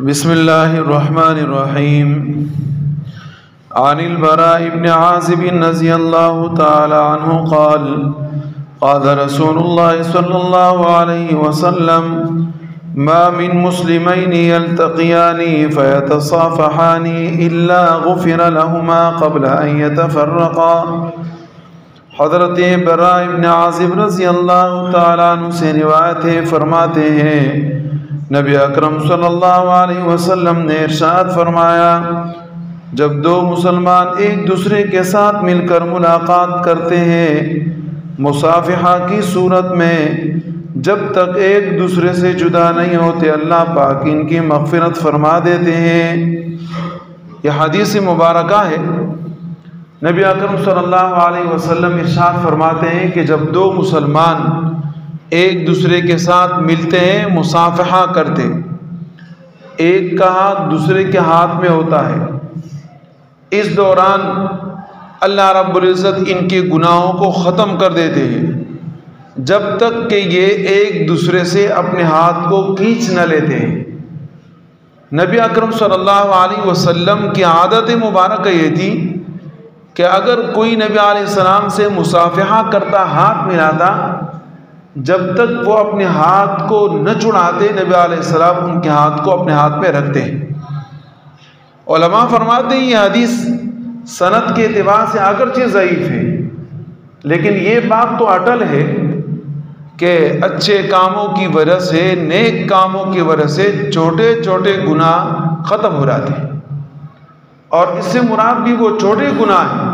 بسم اللہ الرحمن الرحیم عن البراء بن عازب رضی اللہ تعالی عنہ قال قال رسول اللہ صلی اللہ علیہ وسلم ما من مسلمین یلتقیان فیتصافحان الا غفر لهما قبل ان یتفرقا۔ حضرت براء بن عازب رضی اللہ تعالی عنہ سے روایت ہے، فرماتے ہیں نبی اکرم صلی اللہ علیہ وسلم نے ارشاد فرمایا، جب دو مسلمان ایک دوسرے کے ساتھ مل کر ملاقات کرتے ہیں مصافحہ کی صورت میں، جب تک ایک دوسرے سے جدا نہیں ہوتے اللہ پاک ان کی مغفرت فرما دیتے ہیں۔ یہ حدیث مبارکہ ہے۔ نبی اکرم صلی اللہ علیہ وسلم ارشاد فرماتے ہیں کہ جب دو مسلمان ایک دوسرے کے ساتھ ملتے ہیں، مصافحہ کرتے، ایک کا ہاتھ دوسرے کے ہاتھ میں ہوتا ہے، اس دوران اللہ رب العزت ان کے گناہوں کو ختم کر دیتے ہیں جب تک کہ یہ ایک دوسرے سے اپنے ہاتھ کو کھینچ نہ لیتے ہیں۔ نبی اکرم صلی اللہ علیہ وسلم کی عادت مبارکہ یہ تھی کہ اگر کوئی نبی علیہ السلام سے مصافحہ کرتا، ہاتھ ملاتا، جب تک وہ اپنے ہاتھ کو نہ چھڑاتے، نبی علیہ السلام ان کے ہاتھ کو اپنے ہاتھ میں رکھتے ہیں۔ علماء فرماتے ہیں یہ حدیث سند کے اعتبار سے اگرچہ ضعیف ہے، لیکن یہ بات تو اٹل ہے کہ اچھے کاموں کی وجہ سے، نیک کاموں کی وجہ سے چھوٹے چھوٹے گناہ ختم ہو جاتے ہیں، اور اس سے مراد بھی وہ چھوٹے گناہ ہیں۔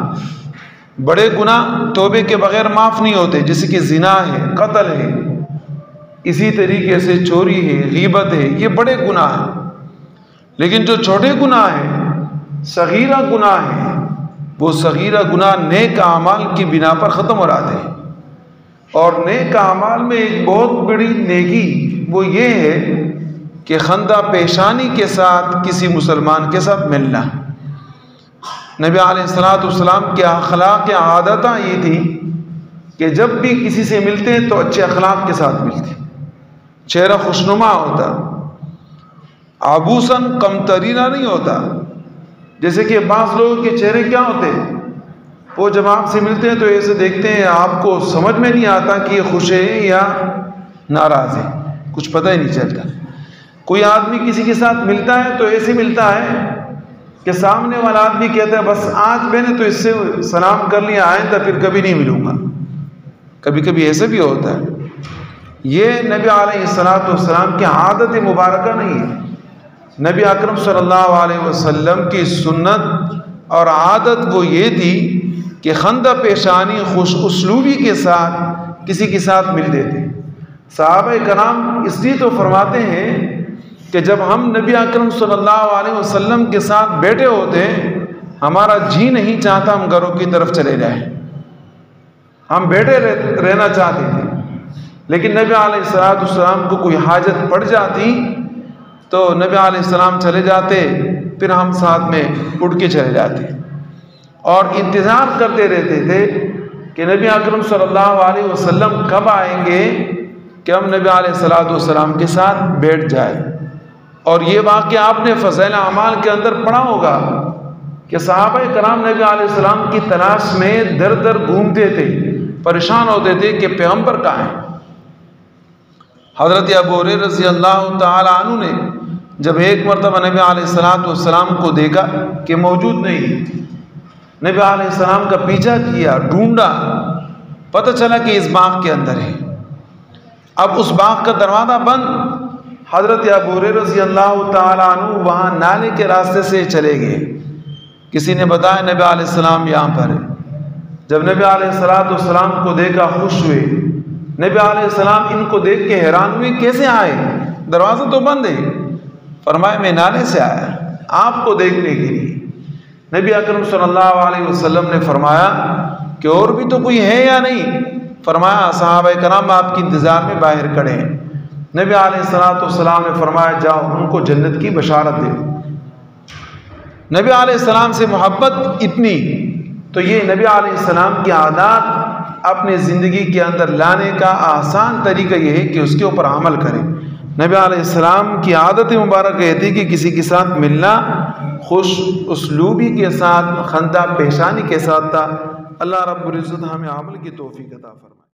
بڑے گناہ توبے کے بغیر معاف نہیں ہوتے، جیسے کہ زنا ہے، قتل ہے، اسی طریقے سے چوری ہے، غیبت ہے، یہ بڑے گناہ ہیں۔ لیکن جو چھوٹے گناہ ہیں، صغیرہ گناہ ہیں، وہ صغیرہ گناہ نیک اعمال کی بنا پر ختم ہو جاتے ہیں۔ اور نیک اعمال میں ایک بہت بڑی نیکی وہ یہ ہے کہ خندہ پیشانی کے ساتھ کسی مسلمان کے ساتھ ملنا۔ نبی علیہ السلام کے اخلاق عادتاں یہ تھی کہ جب بھی کسی سے ملتے ہیں تو اچھے اخلاق کے ساتھ ملتے، چہرہ خوشنما ہوتا، عبوساً قمطرینہ نہیں ہوتا۔ جیسے کہ بعض لوگوں کے چہرے کیا ہوتے ہیں، وہ جب آپ سے ملتے ہیں تو ایسے دیکھتے ہیں، آپ کو سمجھ میں نہیں آتا کہ یہ خوش ہے یا ناراض ہے، کچھ پتہ ہی نہیں چلتا۔ کوئی آدمی کسی کے ساتھ ملتا ہے تو ایسے ملتا ہے کہ سامنے والا آدمی کہتا ہے بس آج میں نے تو اس سے سلام کر لیا، آئندہ پھر کبھی نہیں ملوں گا۔ کبھی کبھی ایسے بھی ہوتا ہے۔ یہ نبی علیہ السلام کی عادت مبارکہ نہیں ہے۔ نبی اکرم صلی اللہ علیہ وسلم کی سنت اور عادت وہ یہ تھی کہ خندہ پیشانی، خوش اسلوبی کے ساتھ کسی کے ساتھ ملتے تھے۔ صحابہ کرام اس لیے تو فرماتے ہیں کہ جب ہم نبی اکرم صلی اللہ علیہ وسلم کے ساتھ بیٹھے ہوتے ہمارا جی نہیں چاہتا ہم گھروں کی طرف چلے جائیں، ہم بیٹھے رہنا چاہتے تھے۔ لیکن نبی علیہ السلام کو کوئی حاجت پڑ جاتی تو نبی علیہ السلام چلے جاتے، پھر ہم ساتھ میں اٹھ کے چلے جاتے اور انتظار کرتے رہتے تھے کہ نبی اکرم صلی اللہ علیہ وسلم کب آئیں گے کہ ہم نبی علیہ السلام کے ساتھ بیٹھ جائیں۔ اور یہ واقعہ آپ نے فضائل اعمال کے اندر پڑھا ہوگا کہ صحابہ کرام نبی علیہ السلام کی تلاش میں در در گھومتے تھے، پریشان ہوتے تھے کہ پیغمبر کہاں ہیں۔ حضرت ابو ہریرہ رضی اللہ تعالی عنہ نے جب ایک مرتبہ نبی علیہ السلام کو دیکھا کہ موجود نہیں، نبی علیہ السلام کا پیچھا کیا، ڈھونڈا، پتہ چلا کہ اس باغ کے اندر ہے۔ اب اس باغ کا دروازہ بند، حضرت ابو ہریرہ رضی اللہ تعالی عنہ وہاں نالے کے راستے سے چلے گئے۔ کسی نے بتایا نبی علیہ السلام یہاں پر ہے۔ جب نبی علیہ السلام کو دیکھا خوش ہوئے۔ نبی علیہ السلام ان کو دیکھ کے حیران ہوئے، کیسے آئے، دروازہ تو بند ہے۔ فرمایا میں نالے سے آیا آپ کو دیکھنے کے لیے۔ نبی اکرم صلی اللہ علیہ وسلم نے فرمایا کہ اور بھی تو کوئی ہے یا نہیں؟ فرمایا صحابہ کرام آپ کی انتظار میں باہر کھڑے ہیں۔ نبی علیہ السلام نے فرمایا جاؤ ان کو جنت کی بشارت دے۔ نبی علیہ السلام سے محبت اتنی، تو یہ نبی علیہ السلام کی عادات اپنے زندگی کے اندر لانے کا آسان طریقہ یہ ہے کہ اس کے اوپر عمل کریں۔ نبی علیہ السلام کی عادت مبارک یہ تھی کہ کسی کے ساتھ ملنا خوش اسلوبی کے ساتھ، خندہ پیشانی کے ساتھ تھا۔ اللہ رب العزت ہمیں عمل کی توفیق عطا فرمائے۔